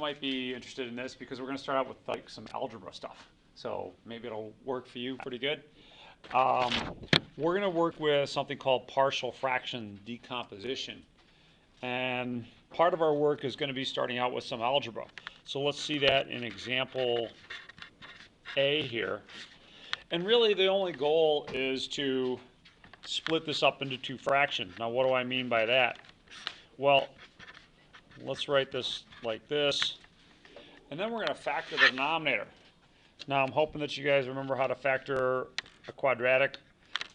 might be interested in this because we're going to start out with like some algebra stuff. So maybe it'll work for you pretty good. Um, we're going to work with something called partial fraction decomposition. And part of our work is going to be starting out with some algebra. So let's see that in example A here. And really the only goal is to split this up into two fractions. Now what do I mean by that? Well, let's write this like this. And then we're going to factor the denominator. Now I'm hoping that you guys remember how to factor a quadratic.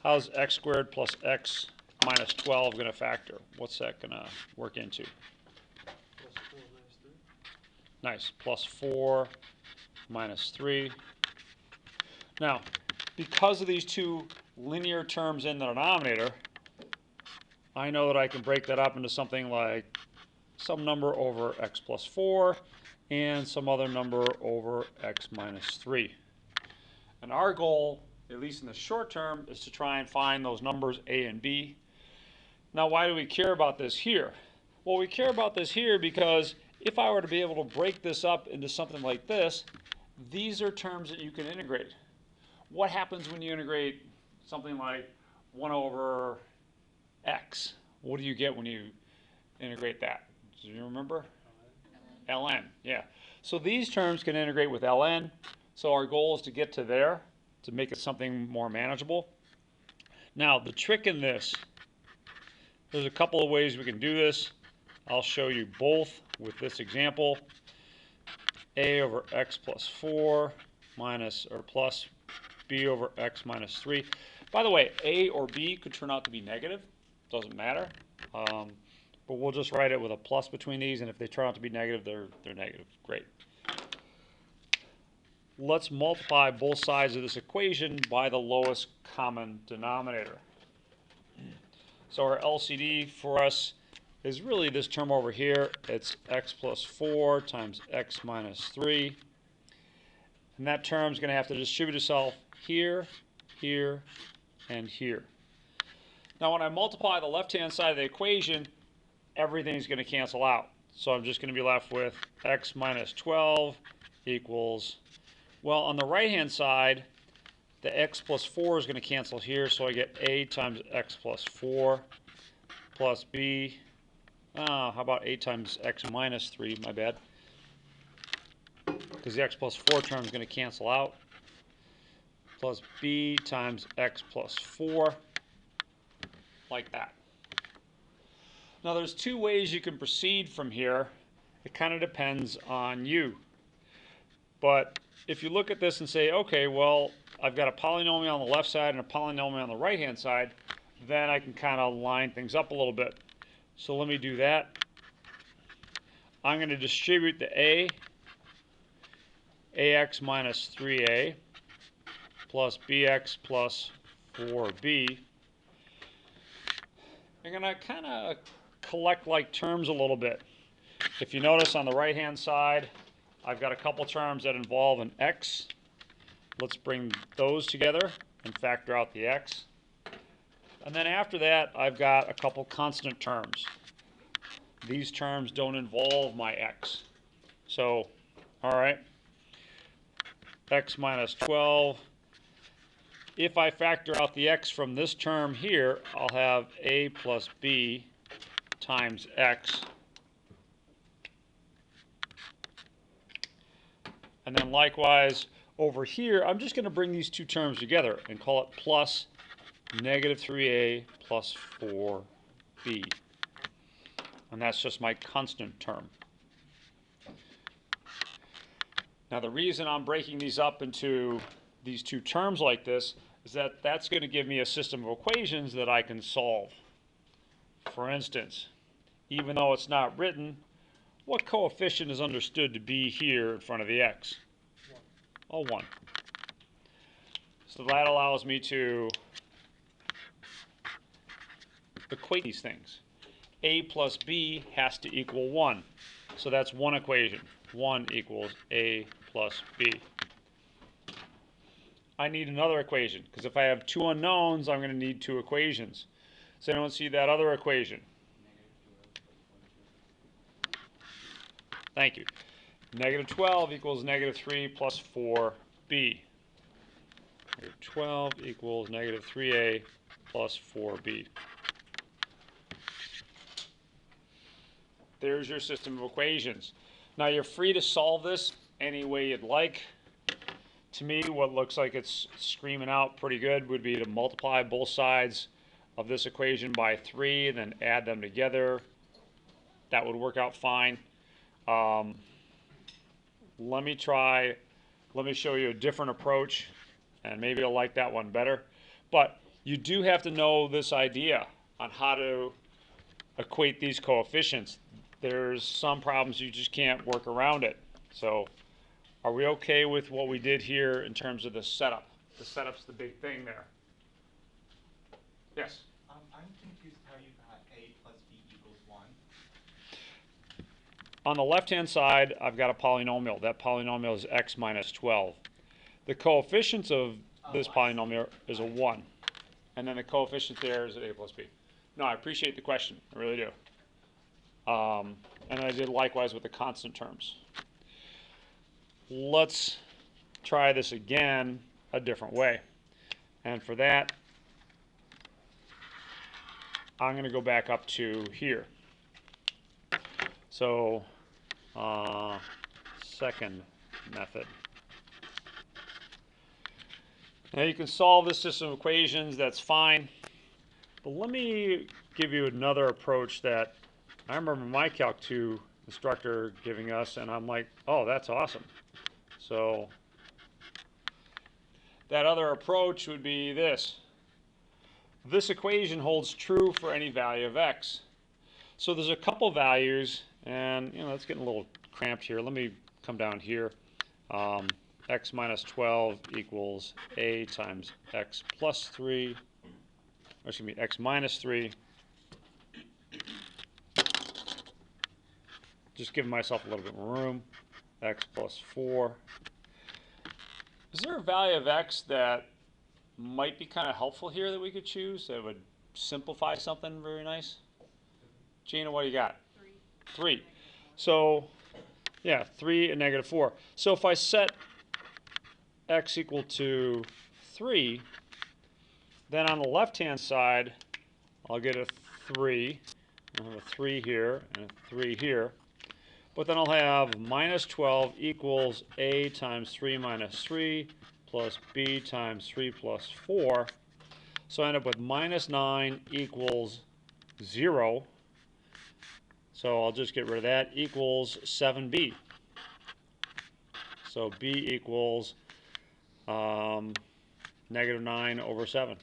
How's x squared plus x minus 12 going to factor? What's that going to work into? Plus 4 minus 3. Nice. Plus 4 minus 3. Now, because of these two linear terms in the denominator, I know that I can break that up into something like some number over x plus 4 and some other number over x minus 3. And our goal, at least in the short term, is to try and find those numbers a and b. Now, why do we care about this here? Well, we care about this here because if I were to be able to break this up into something like this, these are terms that you can integrate. What happens when you integrate something like 1 over x? What do you get when you integrate that? Do you remember? ln, yeah. So these terms can integrate with ln. So our goal is to get to there, to make it something more manageable. Now, the trick in this, there's a couple of ways we can do this. I'll show you both with this example. A over x plus 4 minus or plus b over x minus 3. By the way, a or b could turn out to be negative. Doesn't matter. But we'll just write it with a plus between these, and if they turn out to be negative, they're negative. Great. Let's multiply both sides of this equation by the lowest common denominator. So our LCD for us is really this term over here. It's x plus 4 times x minus 3. And that term is going to have to distribute itself here, here, and here. Now when I multiply the left-hand side of the equation, everything's going to cancel out. So I'm just going to be left with x minus 12 equals, well, on the right-hand side, the x plus 4 is going to cancel here, so I get a times x plus 4 plus b. How about a times x minus 3? My bad. Because the x plus 4 term is going to cancel out. Plus b times x plus 4. Like that. Now there's two ways you can proceed from here. It kind of depends on you. But if you look at this and say, okay, well, I've got a polynomial on the left side and a polynomial on the right-hand side, then I can kind of line things up a little bit. So let me do that. I'm going to distribute the ax minus 3a plus bx plus 4b. I'm going to kind of collect like terms a little bit. If you notice on the right hand side, I've got a couple terms that involve an x. Let's bring those together and factor out the x. And then after that, I've got a couple constant terms. These terms don't involve my x. So, all right, x minus 12. If I factor out the x from this term here, I'll have a plus b times x. And then likewise, over here, I'm just going to bring these two terms together and call it plus negative 3a plus 4b. And that's just my constant term. Now the reason I'm breaking these up into these two terms like this is that that's going to give me a system of equations that I can solve. For instance, even though it's not written, what coefficient is understood to be here in front of the x? 1. Oh, 1. So that allows me to equate these things. A plus b has to equal 1. So that's one equation. 1 equals a plus b. I need another equation, because if I have two unknowns, I'm going to need two equations. Does anyone see that other equation? Thank you. Negative 12 equals negative 3 plus 4b. Negative 12 equals negative 3a plus 4b. There's your system of equations. Now you're free to solve this any way you'd like. To me, what looks like it's screaming out pretty good would be to multiply both sides of this equation by 3 and then add them together. That would work out fine. Let me show you a different approach, and maybe you'll like that one better. But you do have to know this idea on how to equate these coefficients. There's some problems you just can't work around it. So are we okay with what we did here in terms of the setup? The setup's the big thing there. Yes? I'm confused how you got a plus b equals 1. On the left-hand side, I've got a polynomial. That polynomial is x minus 12. The coefficients of this polynomial is a 1. And then the coefficient there is a plus b. No, I appreciate the question. I really do. And I did likewise with the constant terms. Let's try this again a different way. And for that, I'm going to go back up to here. So, second method. Now you can solve this system of equations, that's fine. But let me give you another approach that I remember my Calc 2 instructor giving us, and I'm like, oh, that's awesome. So that other approach would be this. This equation holds true for any value of x. So there's a couple values, and it's getting a little cramped here. Let me come down here. X minus 12 equals a times x plus 3, or excuse me, x minus 3. Just giving myself a little bit more room. X plus 4. Is there a value of x that might be kind of helpful here that we could choose that would simplify something very nice? Gina, what do you got? 3. So, yeah, 3 and negative 4. So if I set x equal to 3, then on the left-hand side, I'll get a 3. I'll have a 3 here and a 3 here. But then I'll have minus 12 equals a times 3 minus 3 plus b times 3 plus 4. So I end up with minus 9 equals 0. So I'll just get rid of that, equals 7b. So b equals negative 9 over 7.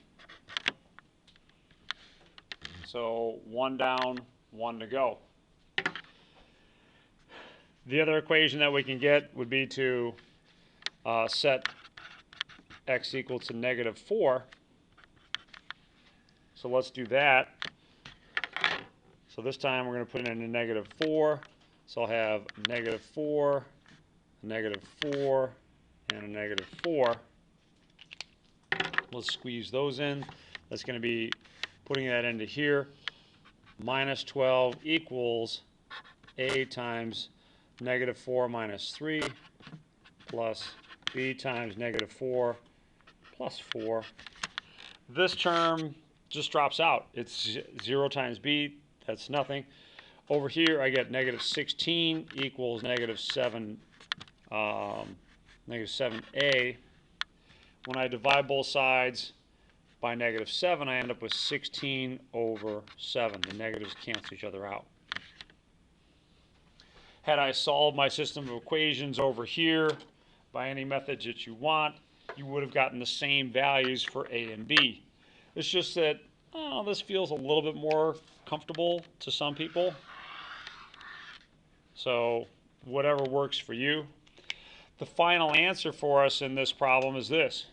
So 1 down, 1 to go. The other equation that we can get would be to set x equal to negative 4. So let's do that. So this time we're going to put in a negative 4. So I'll have negative 4, negative 4, and a negative 4. Let's squeeze those in. That's going to be putting that into here. Minus 12 equals a times negative 4 minus 3 plus b times negative 4 plus 4. This term just drops out. It's 0 times b. That's nothing. Over here, I get negative 16 equals negative 7, negative 7a. When I divide both sides by negative 7, I end up with 16 over 7. The negatives cancel each other out. Had I solved my system of equations over here by any methods that you want, you would have gotten the same values for a and b. It's just that, this feels a little bit more comfortable to some people. So whatever works for you. The final answer for us in this problem is this.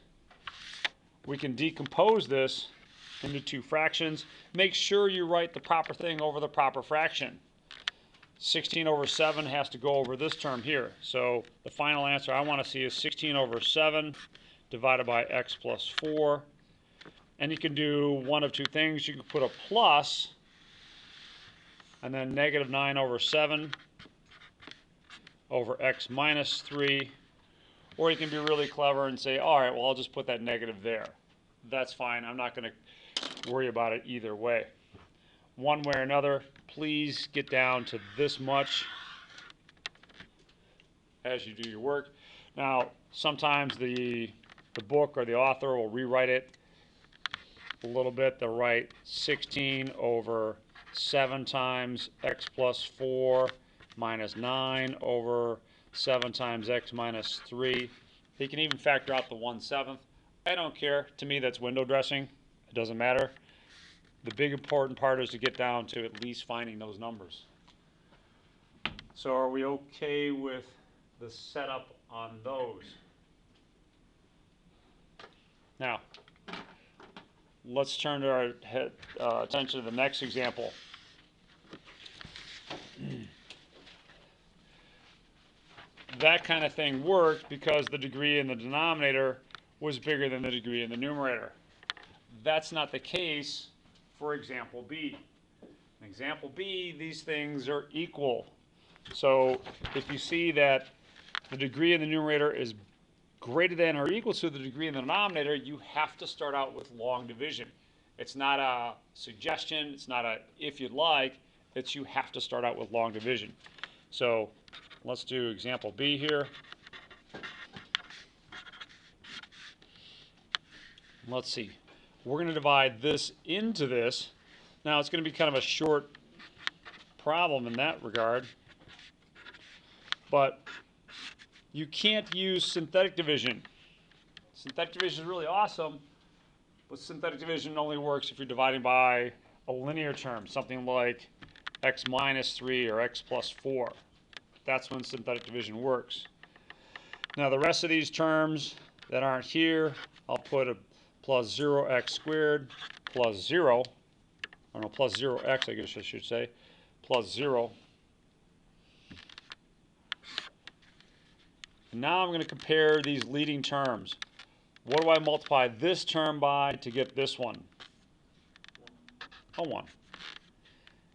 We can decompose this into 2 fractions. Make sure you write the proper thing over the proper fraction. 16 over 7 has to go over this term here. So the final answer I want to see is 16 over 7 divided by x plus 4. And you can do one of 2 things. You can put a plus and then negative 9 over 7 over x minus 3. Or you can be really clever and say, all right, well, I'll just put that negative there. That's fine. I'm not going to worry about it either way. One way or another, please get down to this much as you do your work. Now, sometimes the book or the author will rewrite it a little bit. They'll write 16 over 7 times x plus 4 minus 9 over 7 times x minus 3. They can even factor out the 1/7. I don't care. To me, that's window dressing. It doesn't matter. The big important part is to get down to at least finding those numbers. So are we okay with the setup on those? Now, let's turn to our attention to the next example. That kind of thing worked because the degree in the denominator was bigger than the degree in the numerator. That's not the case for example B. In example B, these things are equal. So if you see that the degree in the numerator is greater than or equal to the degree in the denominator, you have to start out with long division. It's not a suggestion, it's not a if you'd like, it's you have to start out with long division. So let's do example B here. Let's see. We're going to divide this into this. Now it's going to be kind of a short problem in that regard. But you can't use synthetic division. Synthetic division is really awesome, but synthetic division only works if you're dividing by a linear term, something like x minus 3 or x plus 4. That's when synthetic division works. Now the rest of these terms that aren't here, I'll put a plus 0x squared plus 0, or no, plus 0x I guess I should say, plus 0. And now I'm going to compare these leading terms. What do I multiply this term by to get this one? A 1.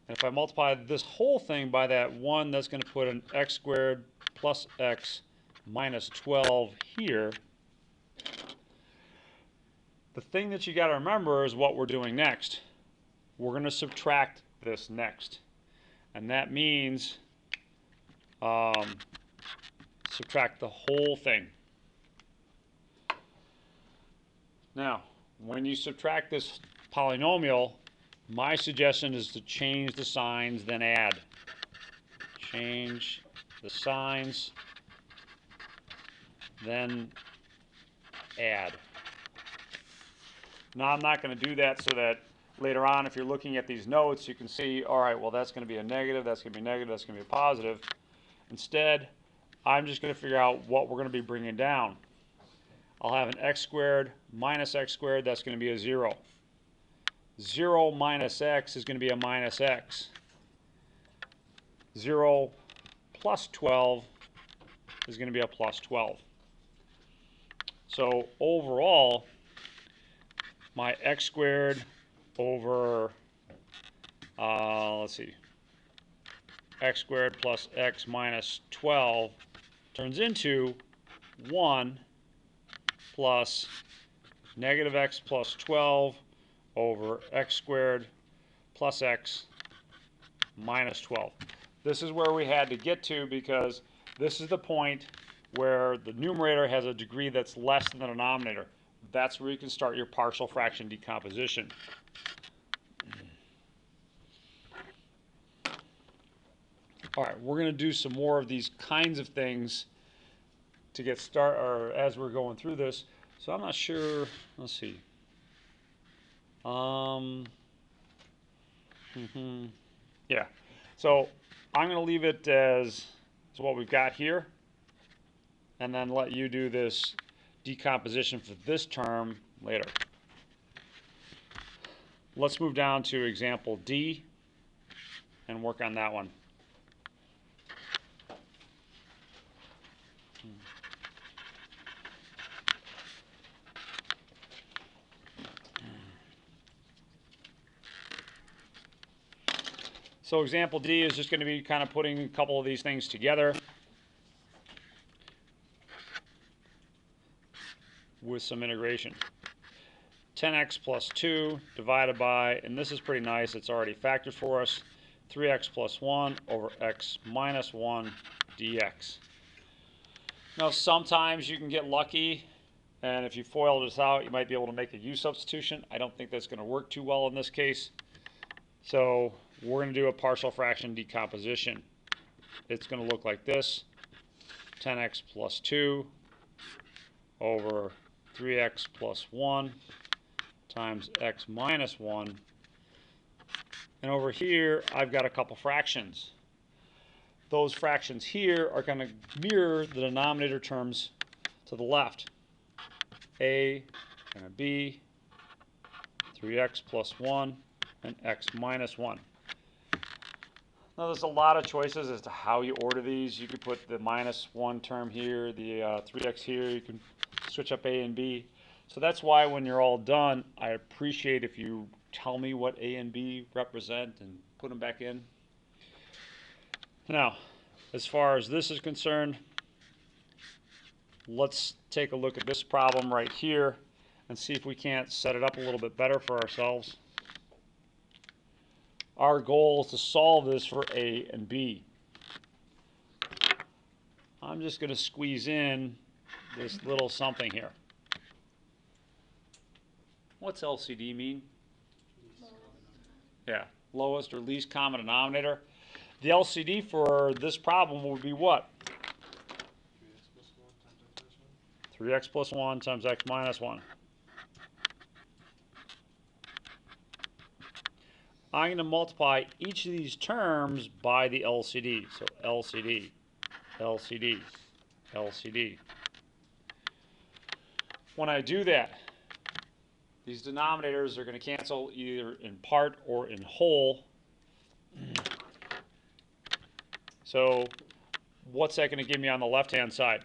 And if I multiply this whole thing by that 1, that's going to put an x squared plus x minus 12 here. The thing that you got to remember is what we're doing next. We're going to subtract this next. And that means subtract the whole thing. Now, when you subtract this polynomial, my suggestion is to change the signs, then add. Change the signs, then add. Now, I'm not going to do that so that later on, if you're looking at these notes, you can see, all right, well, that's going to be a negative, that's going to be negative, that's going to be a positive. Instead, I'm just going to figure out what we're going to be bringing down. I'll have an x squared minus x squared, that's going to be a 0. 0 minus x is going to be a minus x. 0 plus 12 is going to be a plus 12. So overall, my x squared over, let's see, x squared plus x minus 12 turns into 1 plus negative x plus 12 over x squared plus x minus 12. This is where we had to get to because this is the point where the numerator has a degree that's less than the denominator. That's where you can start your partial fraction decomposition. All right, we're going to do some more of these kinds of things to get started, or as we're going through this. So I'm not sure. Let's see. Yeah. So I'm going to leave it as what we've got here, and then let you do this decomposition for this term later. Let's move down to example D and work on that one. So example D is just going to be kind of putting a couple of these things together. with some integration. 10x plus 2 divided by, and this is pretty nice, it's already factored for us, 3x plus 1 over x minus 1 dx. Now sometimes you can get lucky, and if you FOIL this out, you might be able to make a u substitution. I don't think that's going to work too well in this case. So we're going to do a partial fraction decomposition. It's going to look like this. 10x plus 2 over 3x plus 1 times x minus 1. And over here, I've got a couple fractions. Those fractions here are going to mirror the denominator terms to the left. A and a b, 3x plus 1, and x minus 1. Now there's a lot of choices as to how you order these. You could put the minus 1 term here, the 3x here. You can switch up a and b. So that's why when you're all done, I appreciate if you tell me what a and b represent and put them back in. Now, as far as this is concerned, let's take a look at this problem right here and see if we can't set it up a little bit better for ourselves. Our goal is to solve this for a and b. I'm just going to squeeze in this little something here. What's LCD mean? Yeah, lowest or least common denominator. The LCD for this problem would be what? 3x plus 1 times x minus 1. I'm going to multiply each of these terms by the LCD. So LCD, LCD, LCD. When I do that, these denominators are going to cancel either in part or in whole. So what's that going to give me on the left-hand side?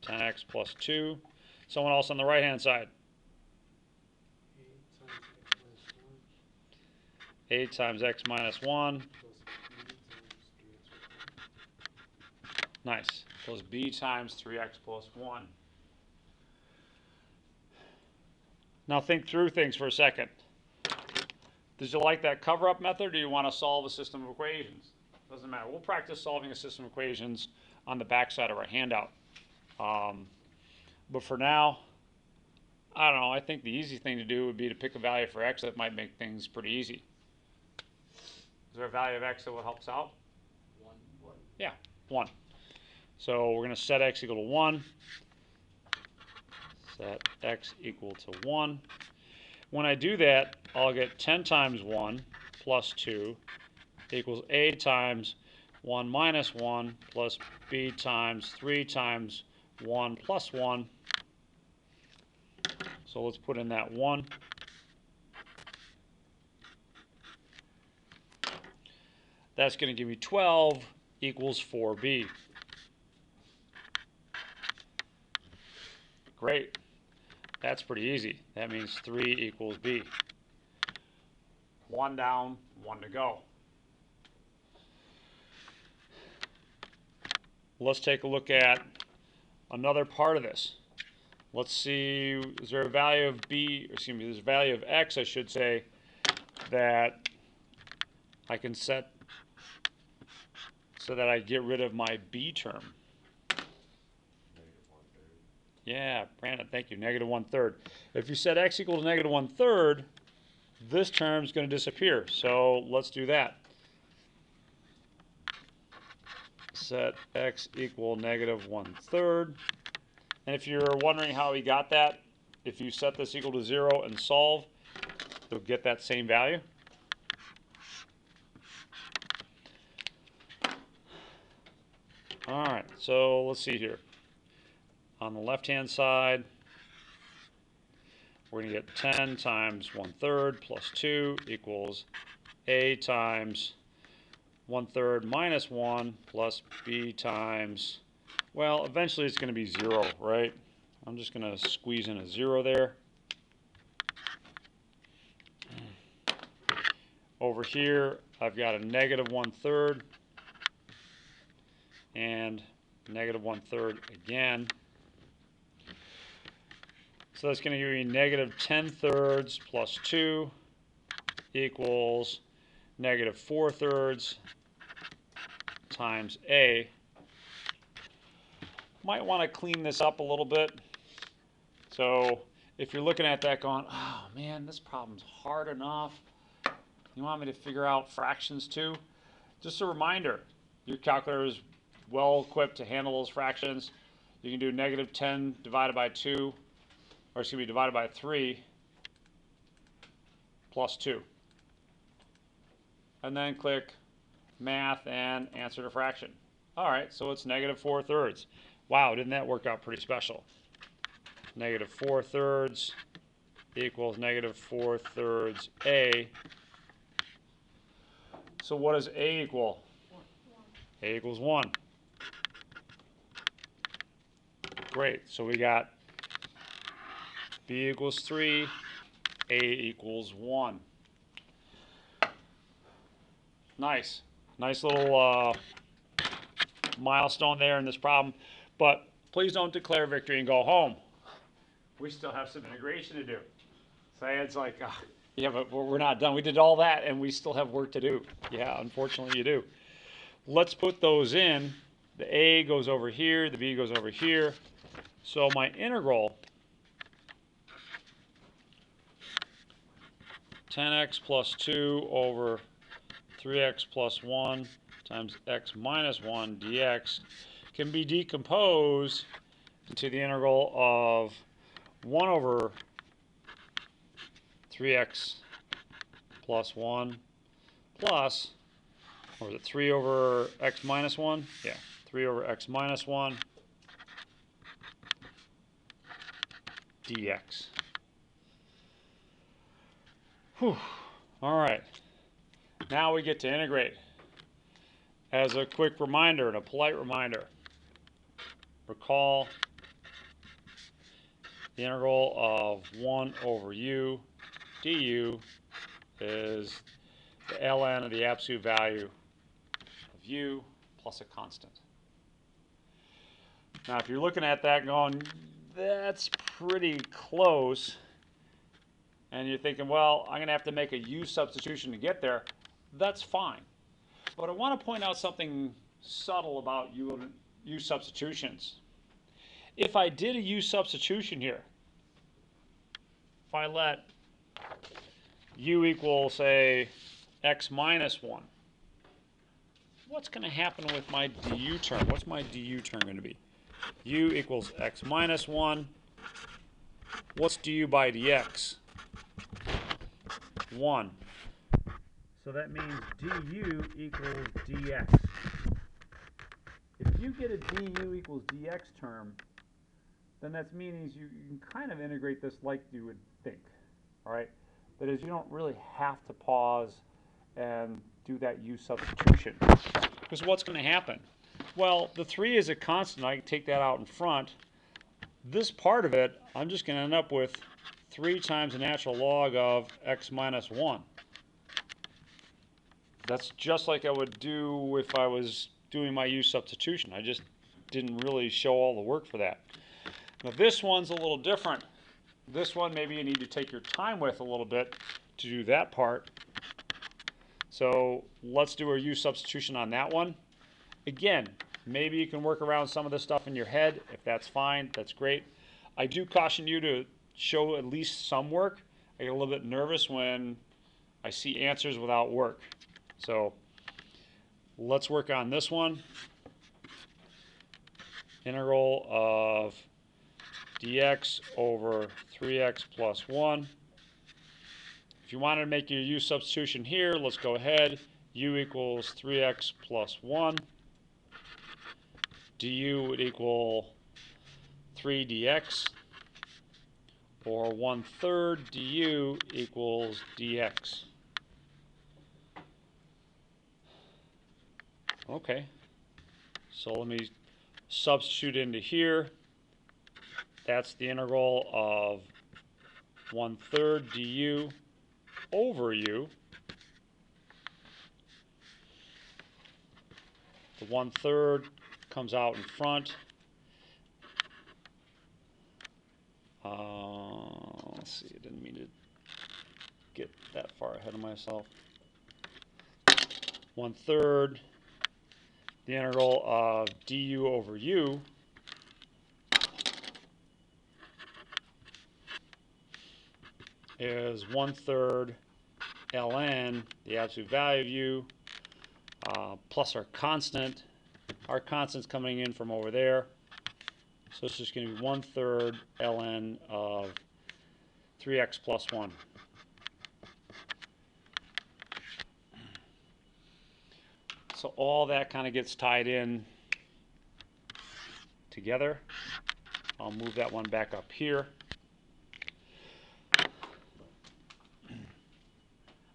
10x plus 2. Someone else on the right-hand side? 8 times x minus 1. Nice. Plus b times 3x plus 1. Now think through things for a second. Did you like that cover-up method, or do you want to solve a system of equations? Doesn't matter. We'll practice solving a system of equations on the back side of our handout. But for now, I don't know. I think the easy thing to do would be to pick a value for x that might make things pretty easy. Is there a value of x that would help us out? 1. Yeah, 1. So we're going to set x equal to 1. Set x equal to 1. When I do that, I'll get 10 times 1 plus 2 equals a times 1 minus 1 plus b times 3 times 1 plus 1. So let's put in that 1. That's going to give me 12 equals 4b. Great. That's pretty easy. That means 3 equals b. 1 down, 1 to go. Let's take a look at another part of this. Let's see, is there a value of b, excuse me, there's a value of x, I should say, that I can set so that I get rid of my b term. Yeah, Brandon, thank you, negative 1/3. If you set x equal to negative 1/3, this term is going to disappear. So let's do that. Set x equal negative 1/3. And if you're wondering how we got that, if you set this equal to 0 and solve, you'll get that same value. All right, so let's see here. On the left-hand side, we're going to get 10 times 1/3 plus 2 equals a times 1/3 minus 1 plus b times, well, eventually it's going to be 0, right? I'm just going to squeeze in a 0 there. Over here, I've got a negative 1/3 and negative 1/3 again. So that's going to give you negative 10 thirds plus 2 equals negative 4 thirds times a. Might want to clean this up a little bit. So if you're looking at that going, oh man, this problem's hard enough. You want me to figure out fractions too? Just a reminder, your calculator is well equipped to handle those fractions. You can do negative 10 divided by 2, or excuse me, divided by 3 plus 2. And then click math and answer the fraction. All right, so it's negative 4 thirds. Wow, didn't that work out pretty special? Negative 4 thirds equals negative 4 thirds a. So what does a equal? 1. A equals 1. Great, so we got b equals 3, a equals 1. Nice. Nice little milestone there in this problem. But please don't declare victory and go home. We still have some integration to do. So it's like, yeah, but we're not done. We did all that and we still have work to do. Yeah, unfortunately you do. Let's put those in. The a goes over here, the b goes over here. So my integral, 10x plus 2 over 3x plus 1 times x minus 1 dx can be decomposed into the integral of 1 over 3x plus 1 plus, or was it 3 over x minus 1? Yeah, 3 over x minus 1 dx. Whew. All right. Now we get to integrate. As a quick reminder and a polite reminder, recall the integral of 1 over u du is the ln of the absolute value of u plus a constant. Now if you're looking at that going, that's pretty close, and you're thinking, well, I'm going to have to make a u substitution to get there, that's fine. But I want to point out something subtle about u substitutions. If I did a u substitution here, if I let u equal, say, x minus 1, what's going to happen with my du term? What's my du term going to be? U equals x minus 1. What's du by dx? 1. So that means du equals dx. If you get a du equals dx term, then that means you can kind of integrate this like you would think. All right? That is, you don't really have to pause and do that u substitution. Because what's going to happen? Well, the 3 is a constant. I can take that out in front. This part of it, I'm just going to end up with 3 times the natural log of x minus 1. That's just like I would do if I was doing my u substitution. I just didn't really show all the work for that. Now this one's a little different. This one maybe you need to take your time with a little bit to do that part. So let's do a u substitution on that one. Again, maybe you can work around some of this stuff in your head. If that's fine, that's great. I do caution you to show at least some work. I get a little bit nervous when I see answers without work. So let's work on this one. Integral of dx over 3x plus 1. If you wanted to make your u substitution here, let's go ahead. U equals 3x plus 1. Du would equal 3 dx, or 1/3 du equals dx. Okay, so let me substitute into here. That's the integral of 1/3 du over u. The 1/3 comes out in front. let's see, I didn't mean to get that far ahead of myself. 1/3 the integral of du over u is 1/3 ln, the absolute value of u, plus our constant. Our constant's coming in from over there. So it's just going to be 1/3 ln of 3x plus 1. So all that kind of gets tied in together. I'll move that one back up here.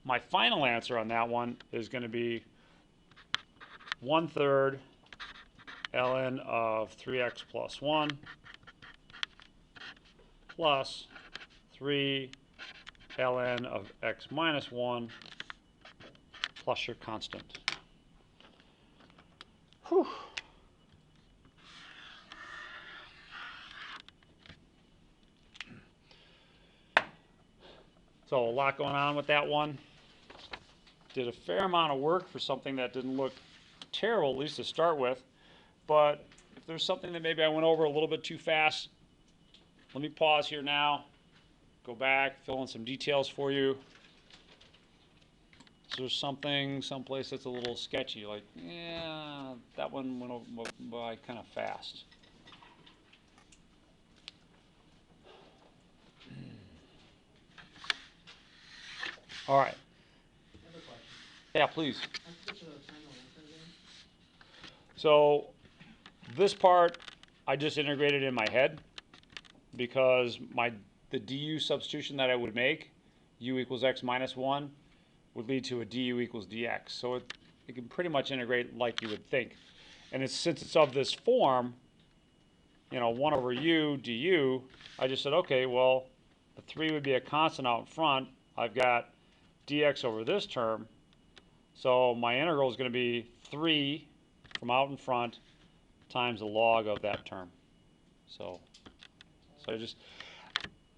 My final answer on that one is going to be 1/3 ln of 3x plus 1 plus 3 ln of x minus 1 plus your constant. Whew. So a lot going on with that one. Did a fair amount of work for something that didn't look terrible, at least to start with. But if there's something that maybe I went over a little bit too fast, let me pause here now, go back, fill in some details for you. So there's something someplace that's a little sketchy, like, yeah, that one went by kind of fast. All right. I have a question. Yeah, please. Let's get to the final answer again. So this part I just integrated in my head because the du substitution that I would make, u equals x minus 1, would lead to a du equals dx. So it can pretty much integrate like you would think. And since it's of this form, 1 over u du, I just said, okay, well, the 3 would be a constant out in front. I've got dx over this term. So my integral is going to be 3 from out in front times the log of that term. So I just,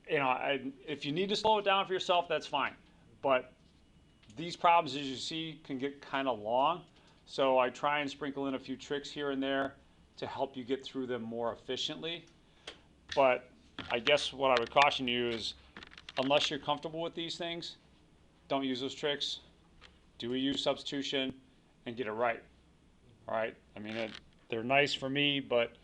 if you need to slow it down for yourself, that's fine. But these problems, as you see, can get kind of long. So I try and sprinkle in a few tricks here and there to help you get through them more efficiently. But I guess what I would caution you is, unless you're comfortable with these things, don't use those tricks. Do a u substitution and get it right. All right? I mean, they're nice for me, but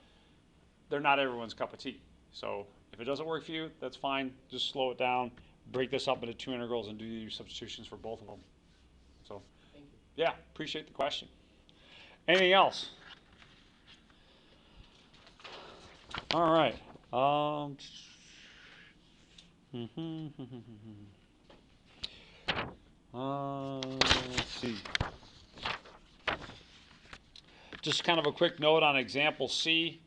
they're not everyone's cup of tea. So if it doesn't work for you, that's fine. Just slow it down, break this up into 2 integrals, and do u substitutions for both of them. So, Thank you. yeah, appreciate the question. Anything else? All right. Let's see. Just kind of a quick note on example C.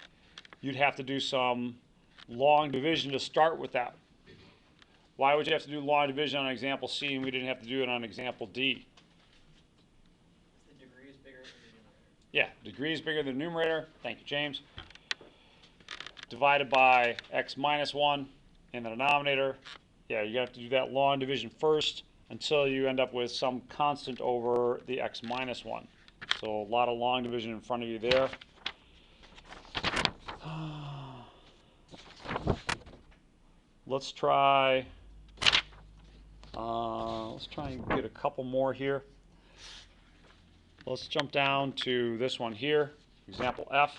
You'd have to do some long division to start with that. Why would you have to do long division on example C and we didn't have to do it on example D? The degree is bigger than the numerator. Yeah, degree is bigger than the numerator. Thank you, James. Divided by x minus 1 in the denominator. Yeah, you have to do that long division first until you end up with some constant over the x minus 1. So a lot of long division in front of you there. Let's try and get a couple more here. Let's jump down to this one here, example F.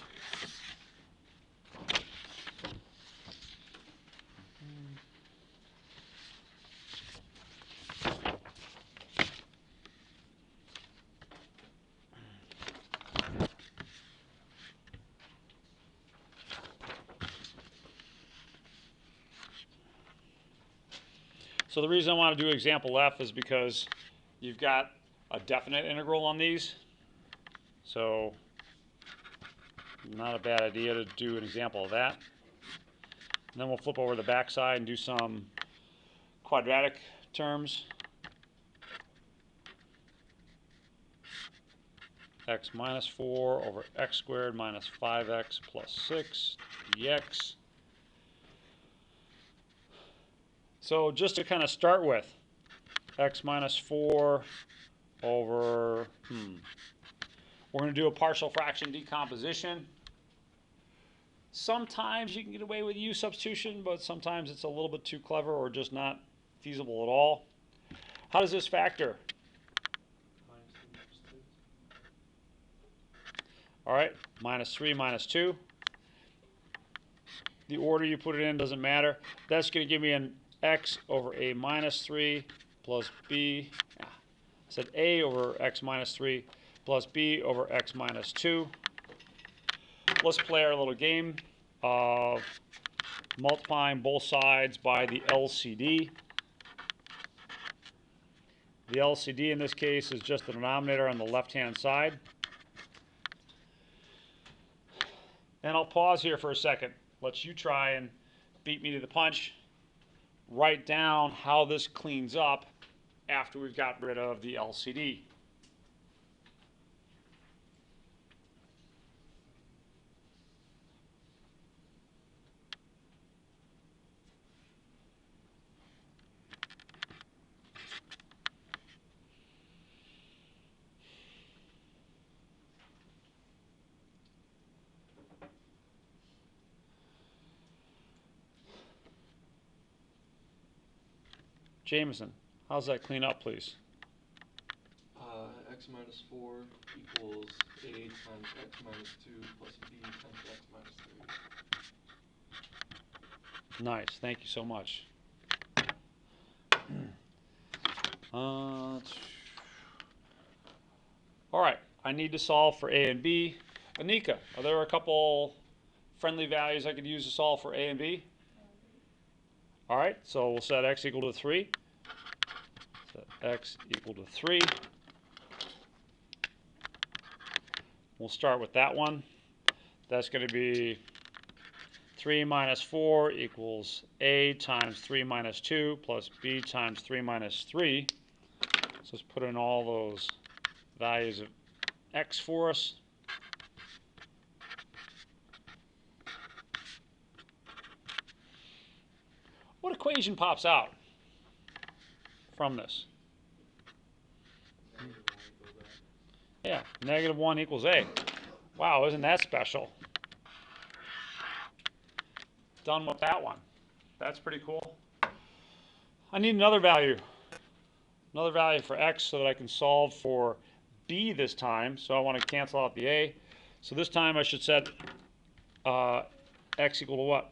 So the reason I want to do example F is because you've got a definite integral on these. So not a bad idea to do an example of that. And then we'll flip over the back side and do some quadratic terms. X minus 4 over x squared minus 5x plus 6 dx. So just to kind of start with, x minus 4 over, we're going to do a partial fraction decomposition. Sometimes you can get away with U substitution, but sometimes it's a little bit too clever or just not feasible at all. How does this factor? All right, minus 3, minus 2. The order you put it in doesn't matter. That's going to give me an x over a minus 3 plus b. I said a over x minus 3 plus b over x minus 2. Let's play our little game of multiplying both sides by the LCD. The LCD in this case is just the denominator on the left-hand side. And I'll pause here for a second. Let you try and beat me to the punch. Write down how this cleans up after we've got rid of the LCD. Jameson, how's that clean up, please? X minus 4 equals a times x minus 2 plus b times x minus 3. Nice, thank you so much. All right, I need to solve for a and b. Anika, are there a couple friendly values I could use to solve for a and b? All right, so we'll set x equal to 3. Set x equal to 3. We'll start with that one. That's going to be 3 minus 4 equals a times 3 minus 2 plus b times 3 minus 3. So let's put in all those values of x for us. What equation pops out from this? Yeah, negative 1 equals a. Wow, isn't that special? Done with that one. That's pretty cool. I need another value for x so that I can solve for b this time. So I want to cancel out the a. So this time I should set x equal to what?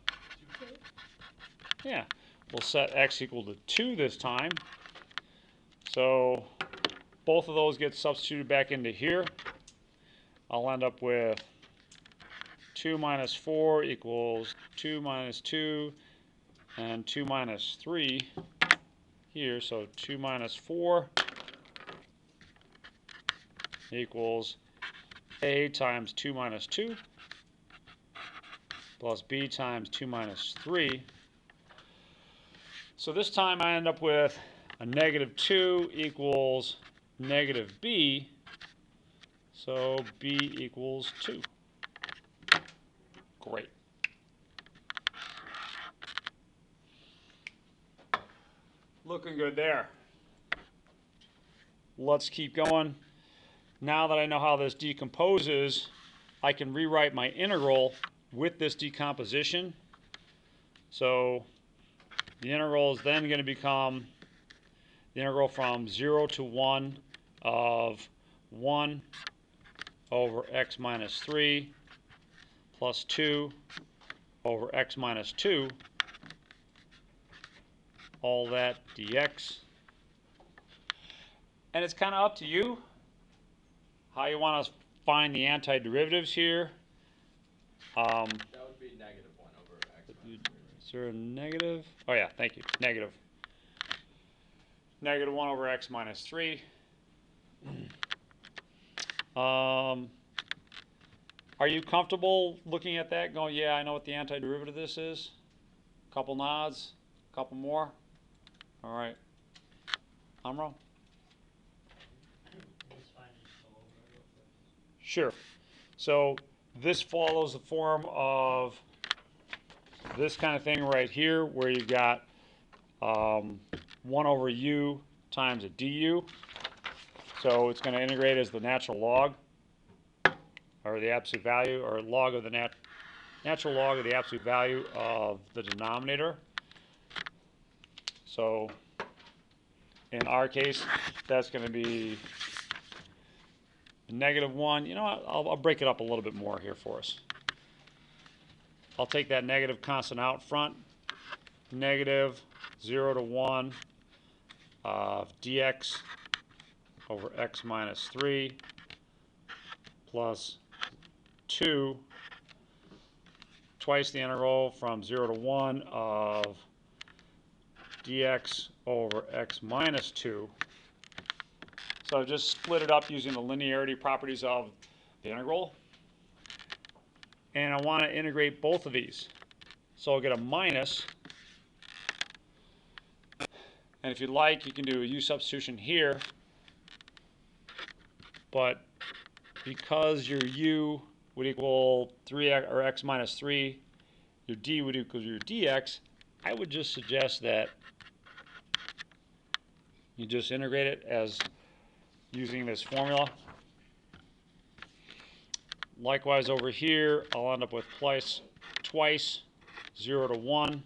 Yeah, we'll set x equal to 2 this time. So both of those get substituted back into here. I'll end up with 2 minus 4 equals 2 minus 2 and 2 minus 3 here. So 2 minus 4 equals a times 2 minus 2 plus b times 2 minus 3. So this time I end up with a negative 2 equals negative b, so b equals 2. Great. Looking good there. Let's keep going. Now that I know how this decomposes, I can rewrite my integral with this decomposition. So the integral is then going to become the integral from 0 to 1 of 1 over x minus 3 plus 2 over x minus 2, all that dx. And it's kind of up to you how you want to find the antiderivatives here. That would be negative 1 over x minus 3. Is there a negative? Oh yeah, thank you. Negative. Negative 1 over x minus 3. Are you comfortable looking at that going, yeah, I know what the antiderivative of this is? Couple nods? Couple more? All right. Amro? Sure. So this follows the form of this kind of thing right here, where you got 1 over u times a du. So it's going to integrate as the natural log, or the absolute value, or log of the natural log of the absolute value of the denominator. So in our case, that's going to be -1. You know what? I'll break it up a little bit more here for us. I'll take that negative constant out front. Negative 0 to 1 of dx over x minus 3 plus 2 twice the integral from 0 to 1 of dx over x minus 2. So I've just split it up using the linearity properties of the integral. And I want to integrate both of these. So I'll get a minus. And if you'd like, you can do a u substitution here. But because your u would equal 3x or x minus 3, your d would equal your dx, I would just suggest that you just integrate it as using this formula. Likewise over here, I'll end up with twice 0 to 1.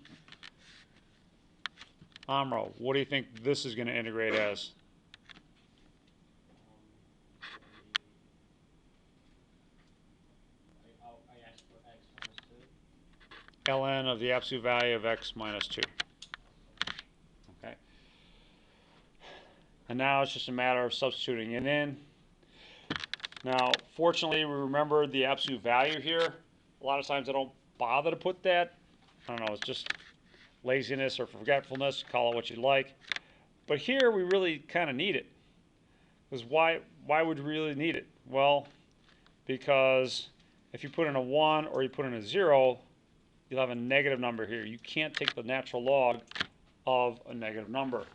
Amro, what do you think this is going to integrate as? I asked for x minus 2. Ln of the absolute value of x minus 2. Okay. And now it's just a matter of substituting it in. Now, fortunately, we remember the absolute value here. A lot of times I don't bother to put that. I don't know, it's just laziness or forgetfulness, call it what you like. But here we really kind of need it. Because why would we really need it? Well, because if you put in a 1 or you put in a 0, you'll have a negative number here. You can't take the natural log of a negative number.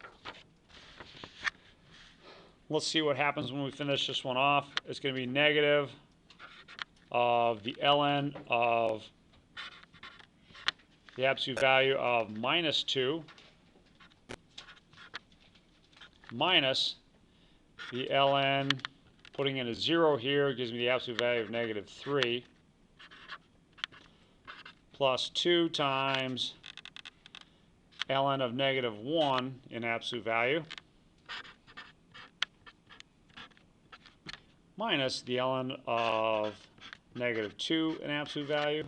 Let's see what happens when we finish this one off. It's going to be negative of the ln of the absolute value of minus 2 minus the ln, putting in a 0 here gives me the absolute value of negative 3, plus 2 times ln of negative 1 in absolute value, minus the ln of negative 2 in absolute value.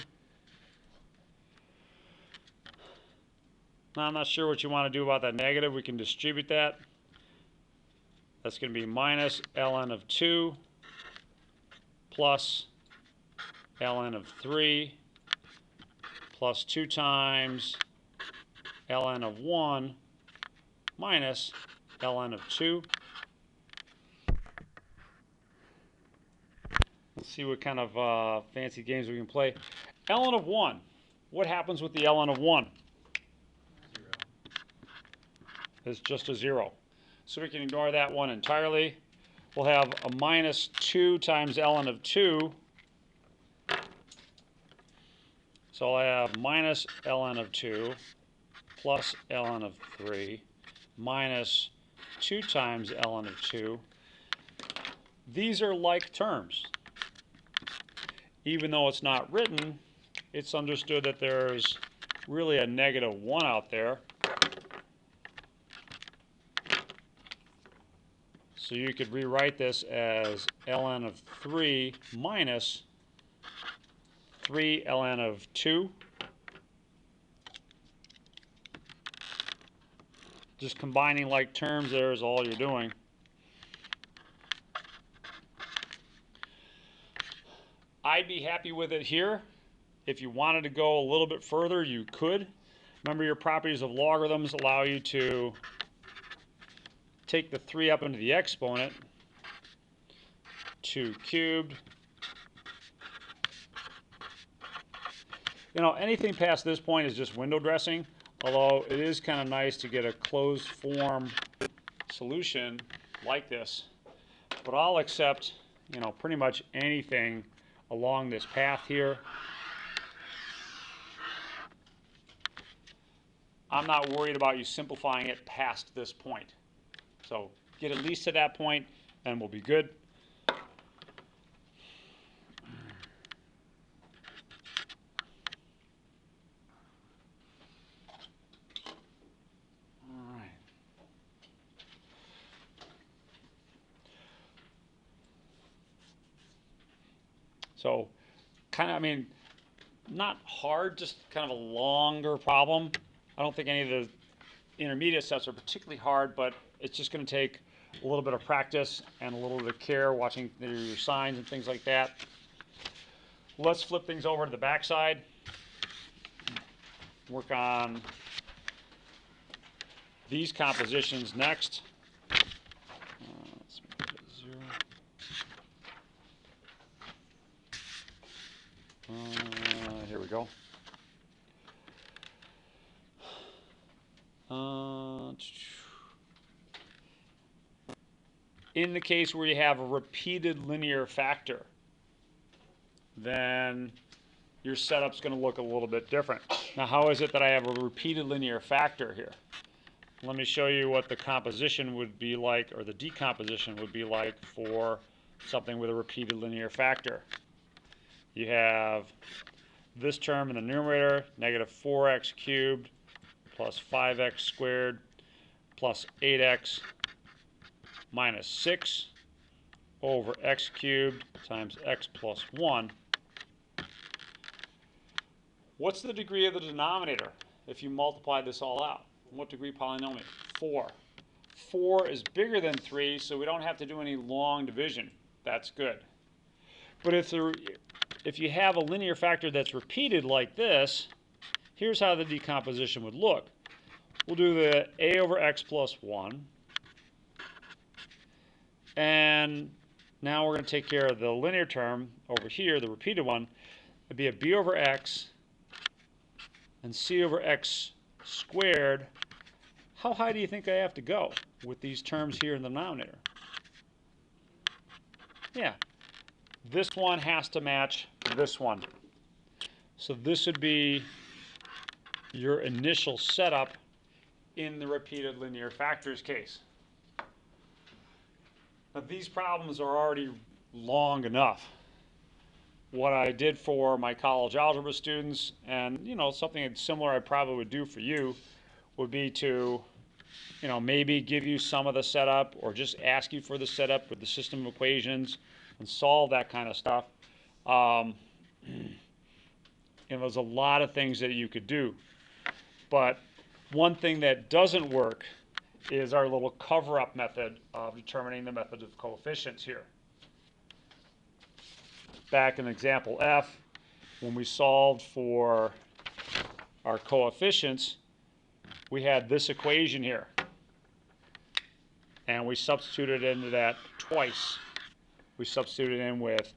Now I'm not sure what you want to do about that negative. We can distribute that. That's going to be minus ln of 2 plus ln of 3 plus 2 times ln of 1 minus ln of 2. Let's see what kind of fancy games we can play. ln of 1. What happens with the ln of 1? 0. It's just a 0. So we can ignore that one entirely. We'll have a minus 2 times ln of 2. So I have minus ln of 2 plus ln of 3 minus 2 times ln of 2. These are like terms. Even though it's not written, it's understood that there's really a negative 1 out there. So you could rewrite this as ln of 3 minus 3 ln of 2. Just combining like terms there is all you're doing. I'd be happy with it here. If you wanted to go a little bit further, you could. Remember, your properties of logarithms allow you to take the 3 up into the exponent, 2 cubed. You know, anything past this point is just window dressing, although it is kind of nice to get a closed form solution like this. But I'll accept, you know, pretty much anything along this path here. I'm not worried about you simplifying it past this point. So get at least to that point and we'll be good. All right. So kind of, I mean, not hard, just kind of a longer problem. I don't think any of the intermediate steps are particularly hard, but it's just going to take a little bit of practice and a little bit of care, watching your signs and things like that. Let's flip things over to the back side. Work on these compositions next. Let's make it 0. Here we go. In the case where you have a repeated linear factor, then your setup's going to look a little bit different. Now, how is it that I have a repeated linear factor here? Let me show you what the composition would be like, or the decomposition would be like for something with a repeated linear factor. You have this term in the numerator, negative 4x cubed plus 5x squared plus 8x minus 6 over x cubed times x plus 1. What's the degree of the denominator if you multiply this all out? What degree polynomial? 4. 4 is bigger than 3, so we don't have to do any long division. That's good. But if you have a linear factor that's repeated like this, here's how the decomposition would look. We'll do the a over x plus 1. And now we're going to take care of the linear term over here, the repeated one. It'd be a b over x and c over x squared. How high do you think I have to go with these terms here in the denominator? Yeah, this one has to match this one. So this would be your initial setup in the repeated linear factors case. Now these problems are already long enough. What I did for my college algebra students, and something similar I probably would do for you, would be to maybe give you some of the setup or just ask you for the setup with the system of equations and solve that kind of stuff. There's a lot of things that you could do. But one thing that doesn't work is our little cover-up method of determining the method of coefficients here. Back in example F, when we solved for our coefficients, we had this equation here. And we substituted into that twice. We substituted in with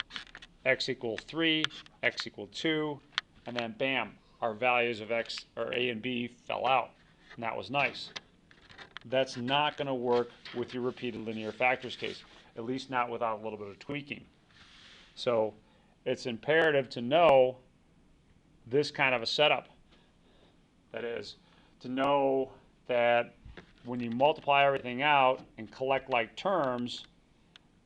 x equals 3, x equals 2, and then bam, our values of x, or a and b, fell out. And that was nice. That's not going to work with your repeated linear factors case, at least not without a little bit of tweaking. So it's imperative to know this kind of a setup. That is, to know that when you multiply everything out and collect like terms,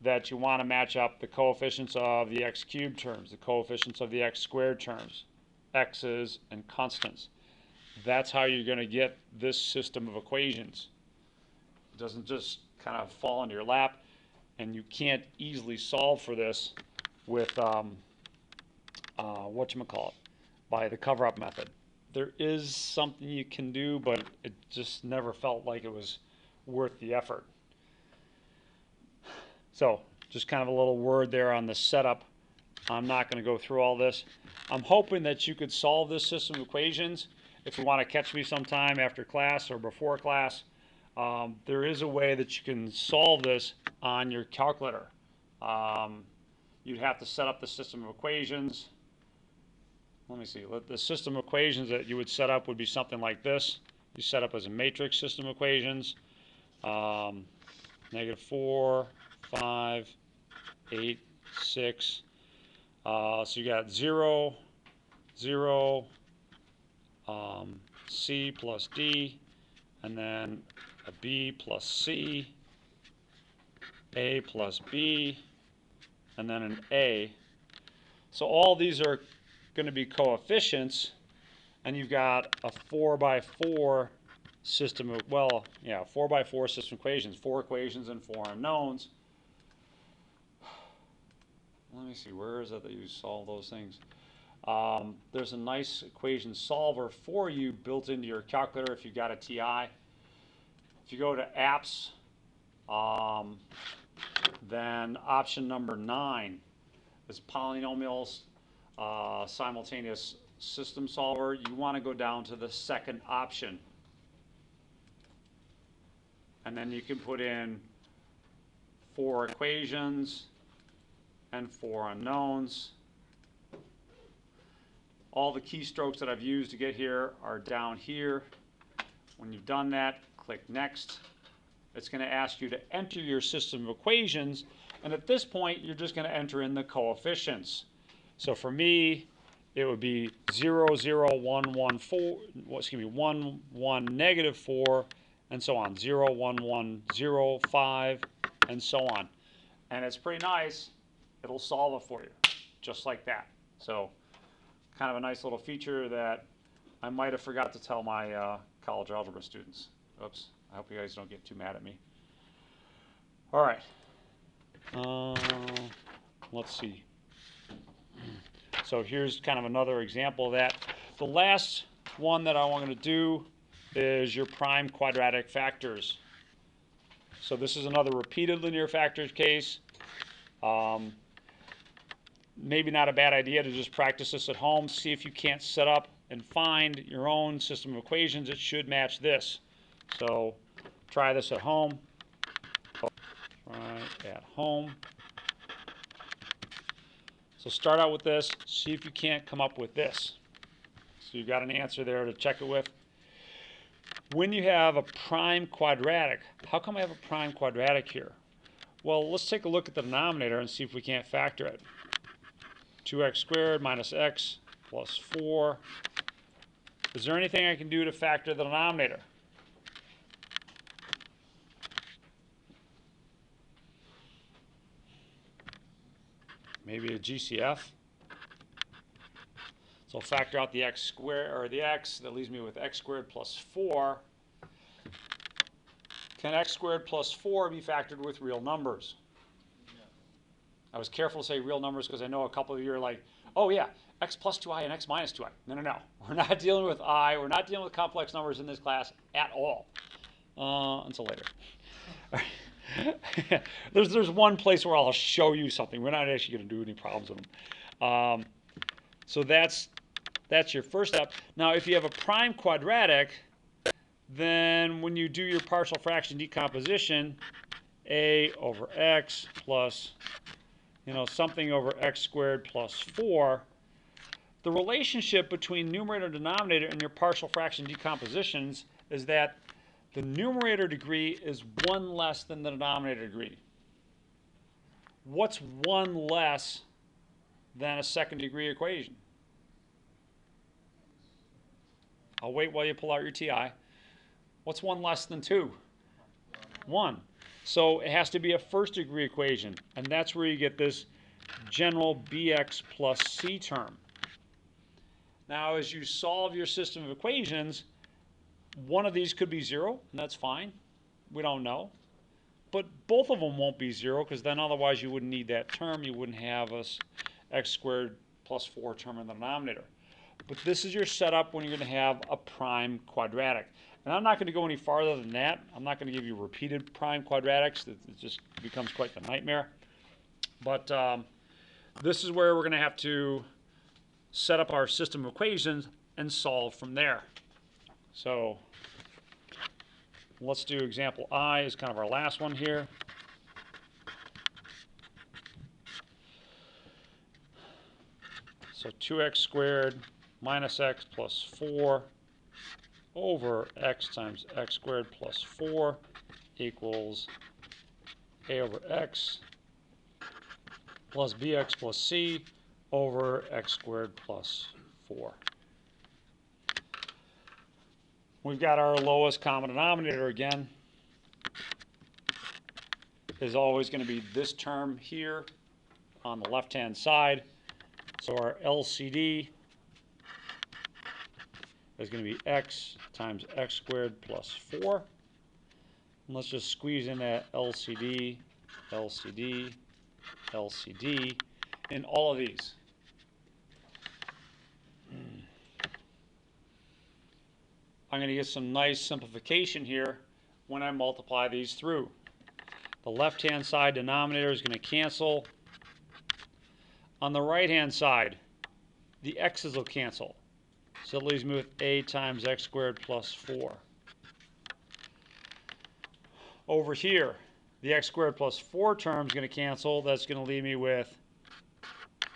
that you want to match up the coefficients of the x cubed terms, the coefficients of the x squared terms, x's and constants. That's how you're going to get this system of equations. It doesn't just kind of fall into your lap, and you can't easily solve for this with by the cover-up method. There is something you can do, but it just never felt like it was worth the effort. So just kind of a little word there on the setup. I'm not going to go through all this. I'm hoping that you could solve this system of equations. If you want to catch me sometime after class or before class, there is a way that you can solve this on your calculator. You'd have to set up the system of equations. Let me see. The system of equations that you would set up would be something like this. You set up as a matrix system of equations. Negative 4, 5, 8, 6. So you got 0, 0, C plus D, and then a B plus C, A plus B, and then an A. So all these are going to be coefficients, and you've got a 4 by 4 system of, well, yeah, 4 by 4 system equations, 4 equations and 4 unknowns. Let me see, where is it that you solve those things? There's a nice equation solver for you built into your calculator if you've got a TI. If you go to apps, then option number 9 is polynomials simultaneous system solver. You want to go down to the second option. And then you can put in 4 equations and 4 unknowns. All the keystrokes that I've used to get here are down here. When you've done that, click Next. It's going to ask you to enter your system of equations, and at this point, you're just going to enter in the coefficients. So for me, it would be 0, 0, 1, 1, 4, excuse me, 1, 1, negative 4, and so on. 0, 1, 1, 0, 5, and so on. And it's pretty nice. It'll solve it for you, just like that. So kind of a nice little feature that I might have forgot to tell my college algebra students. Oops, I hope you guys don't get too mad at me. All right, let's see. So here's kind of another example of that. The last one that I want to do is your prime quadratic factors. So this is another repeated linear factors case. Maybe not a bad idea to just practice this at home, see if you can't set up and find your own system of equations that should match this. So try this at home. Try at home. So start out with this, see if you can't come up with this. So you've got an answer there to check it with. When you have a prime quadratic, how come I have a prime quadratic here? Well, let's take a look at the denominator and see if we can't factor it. 2x squared minus x plus 4. Is there anything I can do to factor the denominator? Maybe a GCF. So I'll factor out the x squared, or the x, that leaves me with x squared plus 4. Can x squared plus 4 be factored with real numbers? No. I was careful to say real numbers because I know a couple of you are like, oh yeah, x plus 2i and x minus 2i. No, no, no. We're not dealing with I. We're not dealing with complex numbers in this class at all. Until later. There's one place where I'll show you something. We're not actually going to do any problems with them. So that's your first step. Now, if you have a prime quadratic, then when you do your partial fraction decomposition, a over x plus, something over x squared plus 4, the relationship between numerator and denominator in your partial fraction decompositions is that the numerator degree is 1 less than the denominator degree. What's 1 less than a second degree equation? I'll wait while you pull out your TI. What's 1 less than 2? 1. So it has to be a first degree equation, and that's where you get this general bx plus c term. Now, as you solve your system of equations, one of these could be 0, and that's fine. We don't know. But both of them won't be 0, because then otherwise you wouldn't need that term. You wouldn't have a x squared plus 4 term in the denominator. But this is your setup when you're going to have a prime quadratic. And I'm not going to go any farther than that. I'm not going to give you repeated prime quadratics. It just becomes quite the nightmare. But this is where we're going to have to set up our system of equations and solve from there. So let's do example I is kind of our last one here. So 2x squared minus x plus 4 over x times x squared plus 4 equals a over x plus bx plus c over x squared plus 4. We've got our lowest common denominator again. Is always going to be this term here on the left-hand side. So our LCD is going to be x times x squared plus 4. And let's just squeeze in that LCD, LCD, LCD in all of these. I'm going to get some nice simplification here when I multiply these through. The left-hand side denominator is going to cancel. On the right-hand side, the x's will cancel. So it leaves me with a times x squared plus 4. Over here, the x squared plus 4 term is going to cancel. That's going to leave me with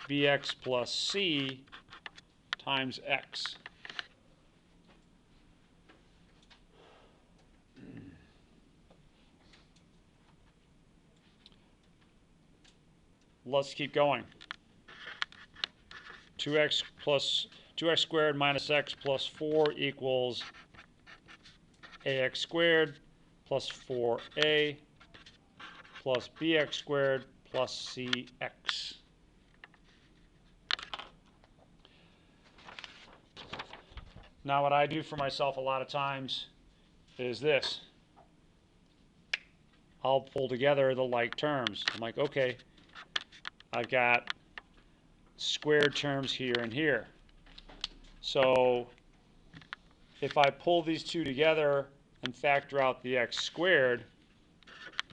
bx plus c times x. Let's keep going. 2x squared minus x plus 4 equals ax squared plus 4a plus bx squared plus cx. Now what I do for myself a lot of times is this. I'll pull together the like terms. I'm like, okay, I've got squared terms here and here. So if I pull these two together and factor out the x squared,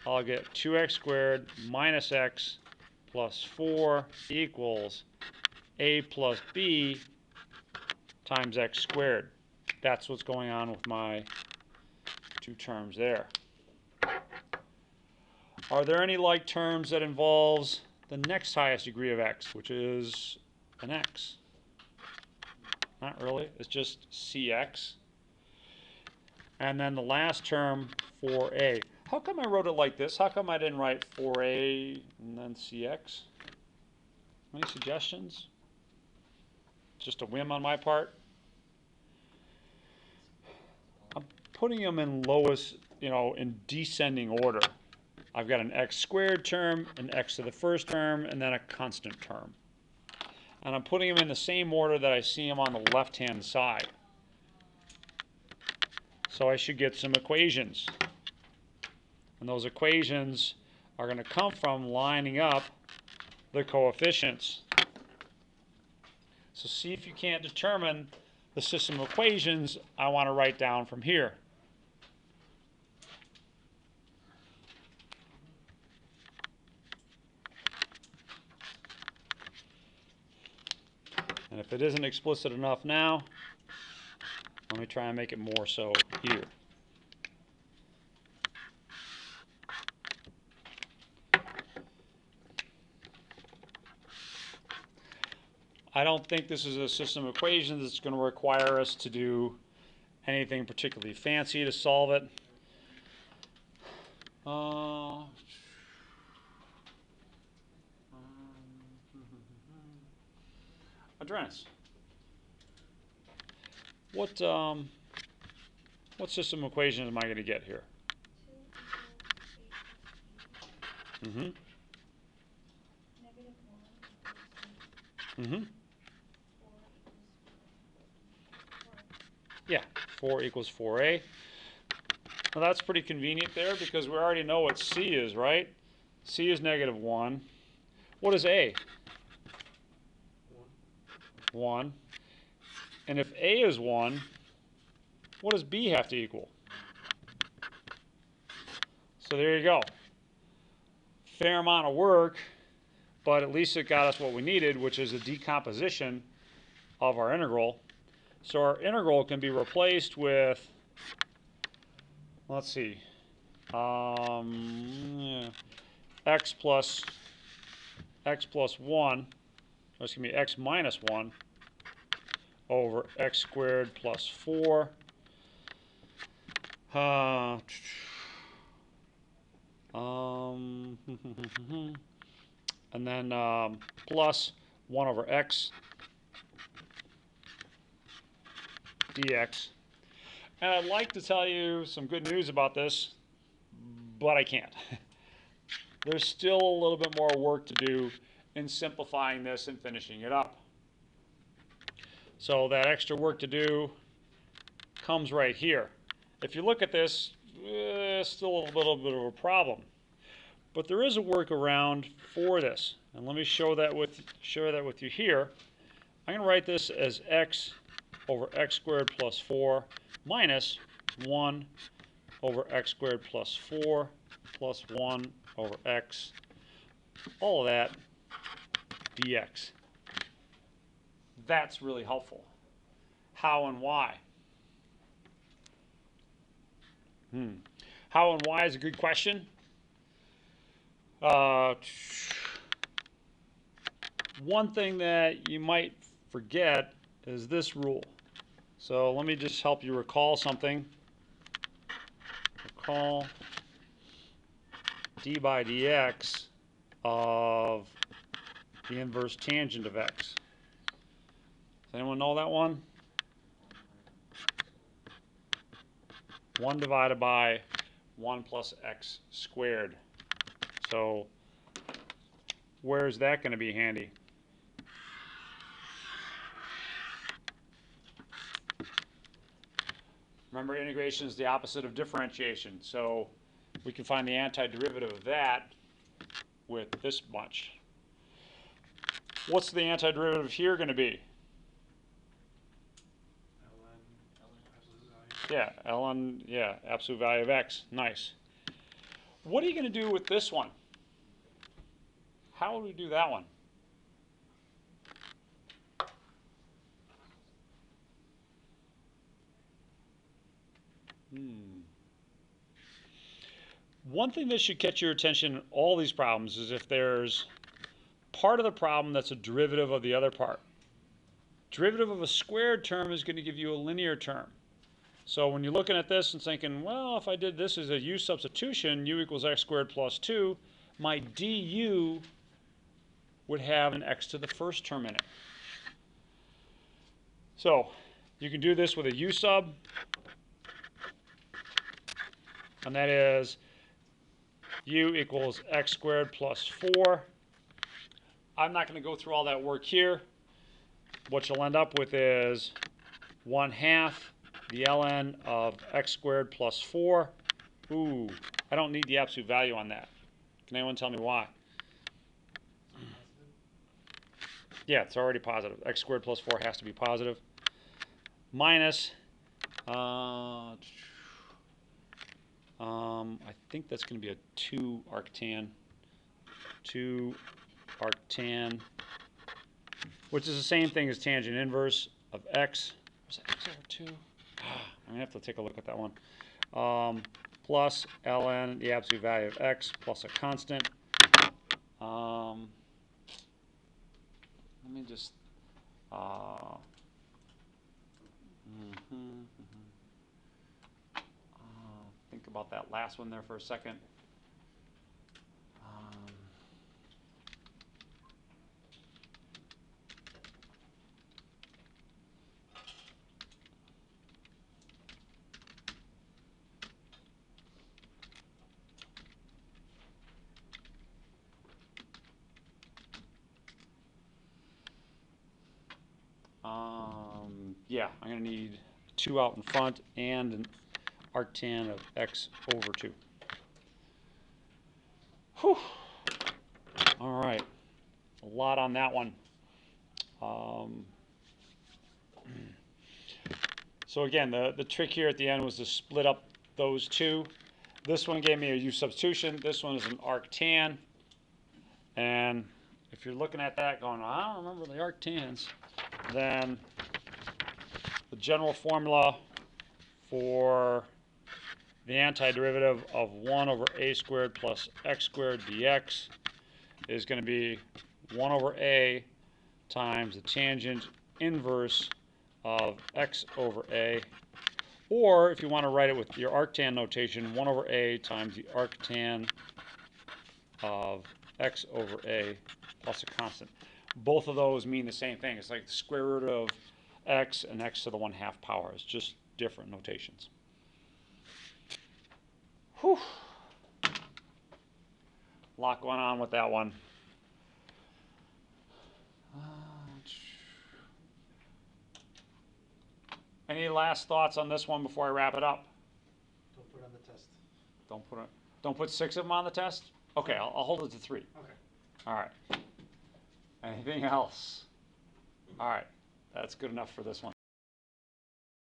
I'll get 2x squared minus x plus 4 equals a plus b times x squared. That's what's going on with my two terms there. Are there any like terms that involves the next highest degree of x, which is an x? Not really. It's just cx. And then the last term, 4a. How come I wrote it like this? How come I didn't write 4a and then cx? Any suggestions? Just a whim on my part? I'm putting them in lowest, in descending order. I've got an x squared term, an x to the first term, and then a constant term. And I'm putting them in the same order that I see them on the left-hand side. So I should get some equations. And those equations are going to come from lining up the coefficients. So see if you can't determine the system of equations I want to write down from here. And if it isn't explicit enough now, let me try and make it more so here. I don't think this is a system of equations that's going to require us to do anything particularly fancy to solve it. Adrenis, what system of equations am I going to get here? Mm-hmm. Mm-hmm. Yeah, 4 equals 4a. Now that's pretty convenient there because we already know what c is, right? C is -1. What is a? 1. And if a is 1, what does b have to equal? So there you go. Fair amount of work, but at least it got us what we needed, which is a decomposition of our integral. So our integral can be replaced with, let's see, x plus 1, or excuse me, x minus 1 over x squared plus 4. And then plus 1 over x dx. And I'd like to tell you some good news about this, but I can't. There's still a little bit more work to do in simplifying this and finishing it up. So that extra work to do comes right here. If you look at this, still a little bit of a problem. But there is a workaround for this. And let me share that with you here. I'm going to write this as x over x squared plus 4 minus 1 over x squared plus 4 plus 1 over x, all of that, dx. That's really helpful. How and why? How and why is a good question. One thing that you might forget is this rule. So let me just help you recall something. Recall d by dx of the inverse tangent of x. Does anyone know that one? 1 divided by 1 plus x squared. So where's that going to be handy? Remember, integration is the opposite of differentiation. So we can find the antiderivative of that with this much. What's the antiderivative here going to be? Yeah, ln, yeah, absolute value of x. Nice. What are you going to do with this one? How would we do that one? One thing that should catch your attention in all these problems is if there's part of the problem that's a derivative of the other part. Derivative of a squared term is going to give you a linear term. So when you're looking at this and thinking, well, if I did this as a u substitution, u equals x squared plus 2, my du would have an x to the first term in it. So you can do this with a u sub, and that is u equals x squared plus 4. I'm not going to go through all that work here. What you'll end up with is 1/2 the ln of x squared plus 4. Ooh, I don't need the absolute value on that. Can anyone tell me why? Yeah, it's already positive. X squared plus 4 has to be positive. Minus, I think that's going to be a 2 arctan. 2 arctan, which is the same thing as tangent inverse of x. Was that x over 2? I'm going to have to take a look at that one. Plus ln, the absolute value of x, plus a constant. Let me just... think about that last one there for a second. Yeah, I'm going to need 2 out in front and an arctan of x over 2. Whew. All right, a lot on that one. So again, the trick here at the end was to split up those two. This one gave me a u substitution. This one is an arctan. And if you're looking at that going, I don't remember the arctans, then the general formula for the antiderivative of 1 over a squared plus x squared dx is going to be 1 over a times the tangent inverse of x over a, or if you want to write it with your arctan notation, 1 over a times the arctan of x over a plus a constant. Both of those mean the same thing. It's like the square root of x and x to the 1/2 power. It's just different notations. Whew. A lot going on with that one. Any last thoughts on this one before I wrap it up? Don't put it on the test. Don't put 6 of them on the test? Okay, I'll hold it to 3. Okay. All right. Anything else? All right. That's good enough for this one.